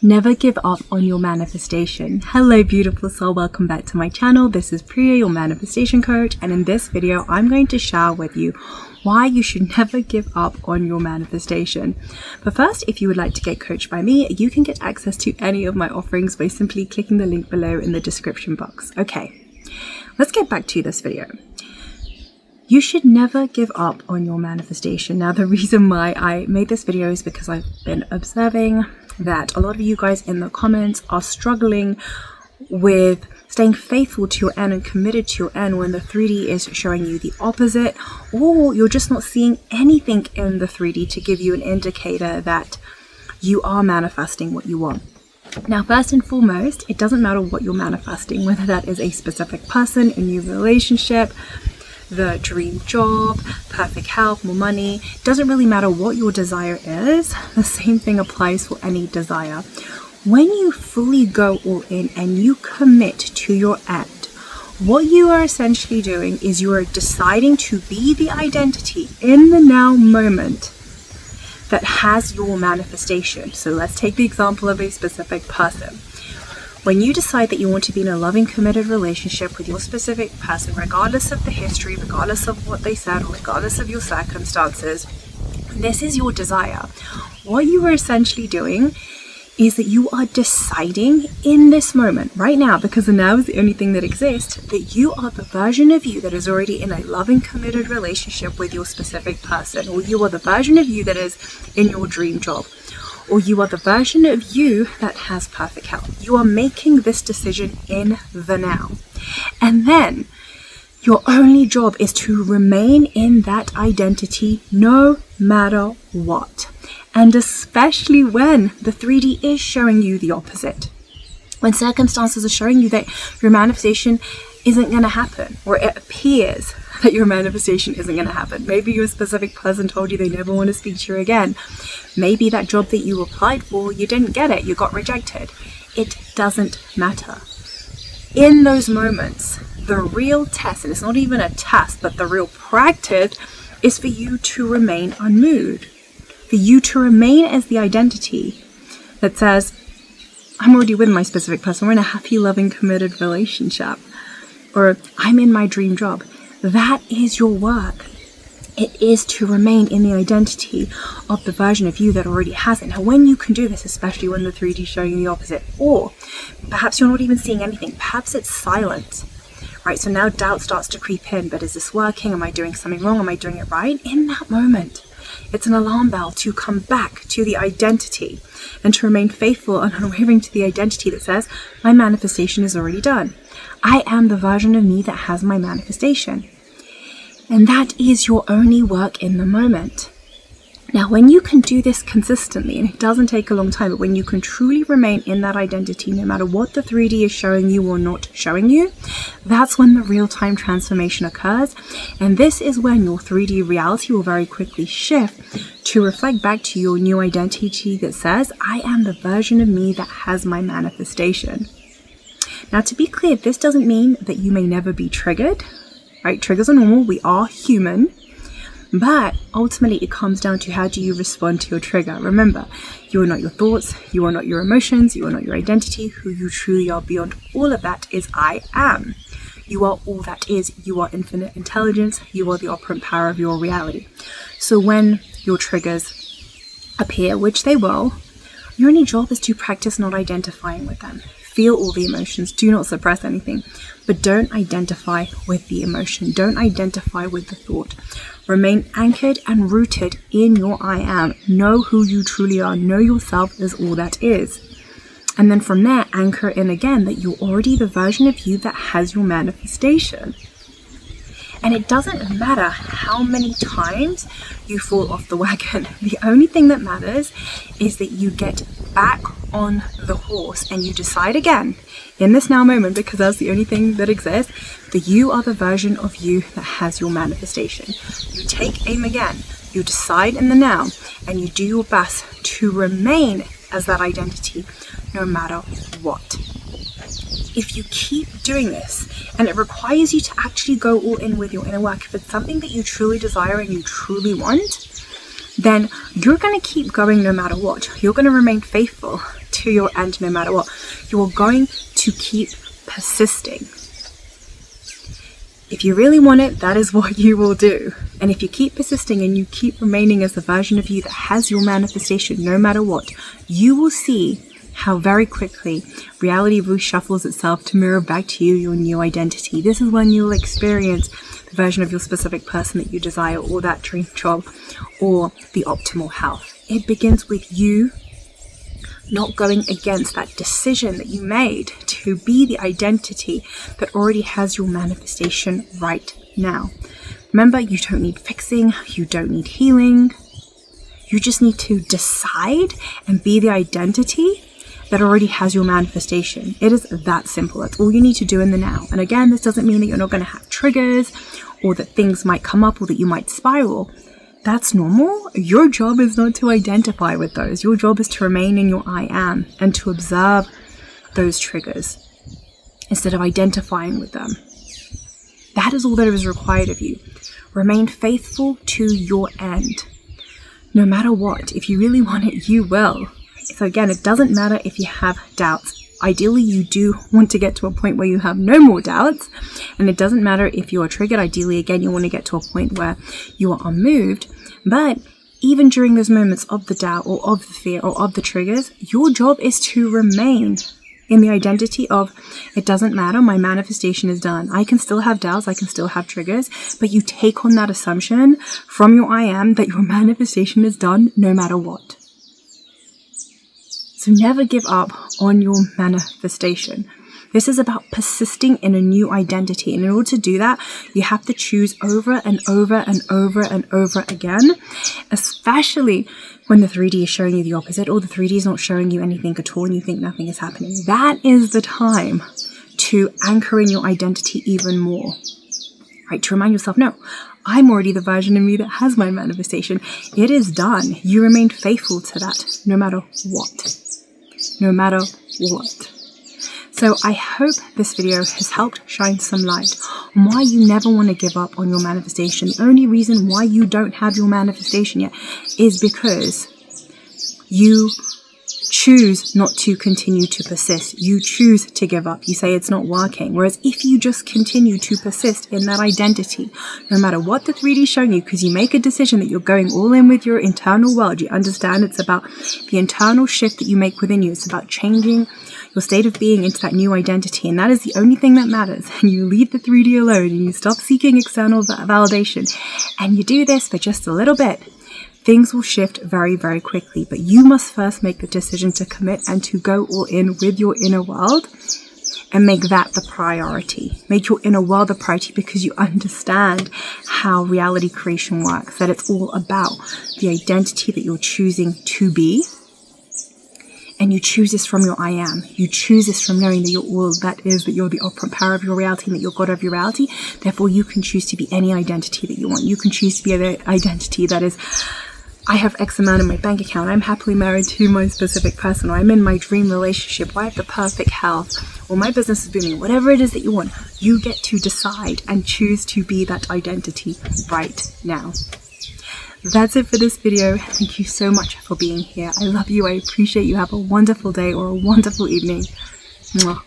Never give up on your manifestation. Hello beautiful soul, welcome back to my channel. This is Priya, your manifestation coach, and in this video I'm going to share with you why you should never give up on your manifestation. But first, if you would like to get coached by me, you can get access to any of my offerings by simply clicking the link below in the description box. Okay, let's get back to this video. You should never give up on your manifestation. Now, the reason why I made this video is because I've been observing that a lot of you guys in the comments are struggling with staying faithful to your end and committed to your end when the 3D is showing you the opposite, or you're just not seeing anything in the 3D to give you an indicator that you are manifesting what you want. Now, first and foremost, it doesn't matter what you're manifesting, whether that is a specific person, a new relationship, the dream job, perfect health, more money. It doesn't really matter what your desire is. The same thing applies for any desire. When you fully go all in and you commit to your end, what you are essentially doing is you are deciding to be the identity in the now moment that has your manifestation. So let's take the example of a specific person. When you decide that you want to be in a loving, committed relationship with your specific person, regardless of the history, regardless of what they said, or regardless of your circumstances, this is your desire. What you are essentially doing is that you are deciding in this moment, right now, because the now is the only thing that exists, that you are the version of you that is already in a loving, committed relationship with your specific person, or you are the version of you that is in your dream job, or you are the version of you that has perfect health. You are making this decision in the now. And then your only job is to remain in that identity no matter what. And especially when the 3D is showing you the opposite. When circumstances are showing you that your manifestation isn't going to happen, or it appears that your manifestation isn't going to happen. Maybe your specific person told you they never want to speak to you again. Maybe that job that you applied for, you didn't get it, you got rejected. It doesn't matter. In those moments, the real test, and it's not even a test, but the real practice is for you to remain unmoved. For you to remain as the identity that says, I'm already with my specific person, we're in a happy, loving, committed relationship. Or I'm in my dream job. That is your work. It is to remain in the identity of the version of you that already has it. Now, when you can do this, especially when the 3D is showing you the opposite, or perhaps you're not even seeing anything, perhaps it's silent, right? So now doubt starts to creep in, but is this working? Am I doing something wrong? Am I doing it right? In that moment, it's an alarm bell to come back to the identity and to remain faithful and unwavering to the identity that says, my manifestation is already done. I am the version of me that has my manifestation. And that is your only work in the moment. Now, when you can do this consistently, and it doesn't take a long time, but when you can truly remain in that identity, no matter what the 3D is showing you or not showing you, that's when the real-time transformation occurs. And this is when your 3D reality will very quickly shift to reflect back to your new identity that says, I am the version of me that has my manifestation. Now, to be clear, this doesn't mean that you may never be triggered, right? Triggers are normal. We are human. But ultimately, it comes down to how do you respond to your trigger. Remember, you are not your thoughts. You are not your emotions. You are not your identity. Who you truly are beyond all of that is I am. You are all that is. You are infinite intelligence. You are the operant power of your reality. So when your triggers appear, which they will, your only job is to practice not identifying with them. Feel all the emotions. Do not suppress anything. But don't identify with the emotion. Don't identify with the thought. Remain anchored and rooted in your I am. Know who you truly are. Know yourself as all that is. And then from there, anchor in again that you're already the version of you that has your manifestation. And it doesn't matter how many times you fall off the wagon. The only thing that matters is that you get back on the horse and you decide again in this now moment, because that's the only thing that exists, that you are the version of you that has your manifestation. You take aim again, you decide in the now, and you do your best to remain as that identity no matter what. If you keep doing this, and it requires you to actually go all in with your inner work, if it's something that you truly desire and you truly want, then you're going to keep going no matter what. You're going to remain faithful to your end no matter what. You are going to keep persisting. If you really want it, that is what you will do. And if you keep persisting and you keep remaining as the version of you that has your manifestation no matter what, you will see how very quickly reality reshuffles itself to mirror back to you your new identity. This is when you'll experience the version of your specific person that you desire, or that dream job, or the optimal health. It begins with you not going against that decision that you made to be the identity that already has your manifestation right now. Remember, you don't need fixing, you don't need healing. You just need to decide and be the identity that already has your manifestation. It is that simple. That's all you need to do in the now. And again, this doesn't mean that you're not going to have triggers, or that things might come up, or that you might spiral. That's normal. Your job is not to identify with those. Your job is to remain in your I am and to observe those triggers instead of identifying with them. That is all that is required of you. Remain faithful to your end. No matter what, if you really want it, you will. So again, it doesn't matter if you have doubts. Ideally, you do want to get to a point where you have no more doubts. And it doesn't matter if you are triggered. Ideally, again, you want to get to a point where you are unmoved. But even during those moments of the doubt or of the fear or of the triggers, your job is to remain in the identity of, it doesn't matter, my manifestation is done. I can still have doubts, I can still have triggers, but you take on that assumption from your I am that your manifestation is done no matter what. So never give up on your manifestation. This is about persisting in a new identity. And in order to do that, you have to choose over and over and over and over again, especially when the 3D is showing you the opposite, or the 3D is not showing you anything at all and you think nothing is happening. That is the time to anchor in your identity even more, right? To remind yourself, no, I'm already the version of me that has my manifestation. It is done. You remain faithful to that no matter what. No matter what. So I hope this video has helped shine some light on why you never want to give up on your manifestation. The only reason why you don't have your manifestation yet is because you choose not to continue to persist. You choose to give up. You say it's not working. Whereas if you just continue to persist in that identity, no matter what the 3D is showing you, because you make a decision that you're going all in with your internal world, you understand it's about the internal shift that you make within you. It's about changing your state of being into that new identity. And that is the only thing that matters. And you leave the 3D alone and you stop seeking external validation. And you do this for just a little bit. Things will shift very, very quickly, but you must first make the decision to commit and to go all in with your inner world and make that the priority. Make your inner world the priority because you understand how reality creation works, that it's all about the identity that you're choosing to be. And you choose this from your I am. You choose this from knowing that you're all that is, that you're the operant power of your reality and that you're God of your reality. Therefore, you can choose to be any identity that you want. You can choose to be an identity that is, I have X amount in my bank account, I'm happily married to my specific person, or I'm in my dream relationship, or I have the perfect health, or my business is booming, whatever it is that you want, you get to decide and choose to be that identity right now. That's it for this video. Thank you so much for being here. I love you. I appreciate you. Have a wonderful day or a wonderful evening. Mwah.